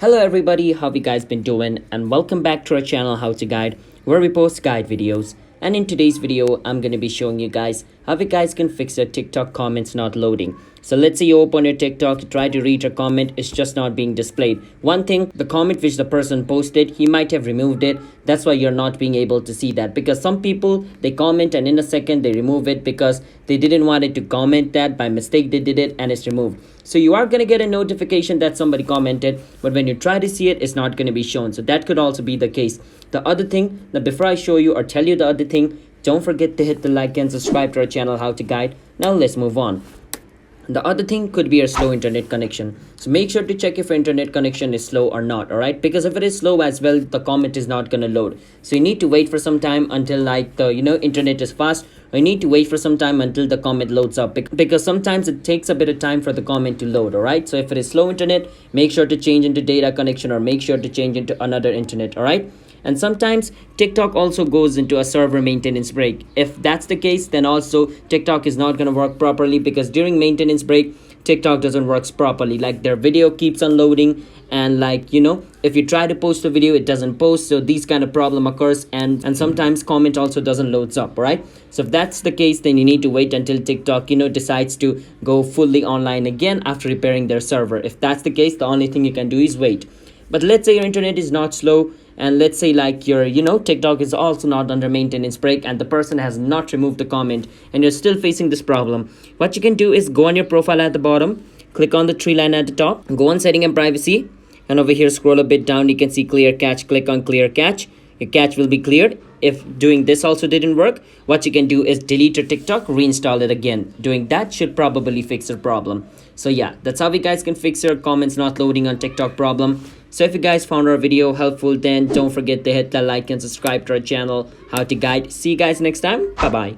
Hello everybody, how have you guys been doing, and welcome back to our channel How to Guide, where we post guide videos. And in today's video I'm going to be showing you guys how you guys can fix your TikTok comments not loading. So let's say you open your TikTok, try to read a comment, it's just not being displayed. One thing, the comment which the person posted, he might have removed it. That's why you're not being able to see that, because some people, they comment and in a second they remove it because they didn't want it to comment that. By mistake they did it and it's removed. So you are going to get a notification that somebody commented, but when you try to see it, it's not going to be shown. So that could also be the case. The other thing, that before I show you or tell you the other thing, don't forget to hit the like and subscribe to our channel How to Guide. Now let's move on. The other thing could be a slow internet connection. So make sure to check if your internet connection is slow or not, alright? Because if it is slow as well, the comment is not going to load. So you need to wait for some time until like the internet is fast, or you need to wait for some time until the comment loads up, because sometimes it takes a bit of time for the comment to load, alright? So if it is slow internet, make sure to change into data connection or make sure to change into another internet, alright? And sometimes TikTok also goes into a server maintenance break. If that's the case, then also TikTok is not going to work properly, because during maintenance break, TikTok doesn't work properly. Like their video keeps on loading, and like, if you try to post a video, it doesn't post. So these kind of problem occurs, and sometimes comment also doesn't loads up, right? So if that's the case, then you need to wait until TikTok, decides to go fully online again after repairing their server. If that's the case, the only thing you can do is wait. But let's say your internet is not slow, and let's say like your TikTok is also not under maintenance break, and the person has not removed the comment, and you're still facing this problem. What you can do is go on your profile at the bottom, click on the three line at the top, go on setting and privacy, and over here scroll a bit down, you can see clear cache. Click on clear cache. Your cache will be cleared. If doing this also didn't work, what you can do is delete your TikTok, reinstall it again. Doing that should probably fix your problem. So yeah, that's how you guys can fix your comments not loading on TikTok problem. So if you guys found our video helpful, then don't forget to hit the like and subscribe to our channel How to Guide. See you guys next time. Bye bye.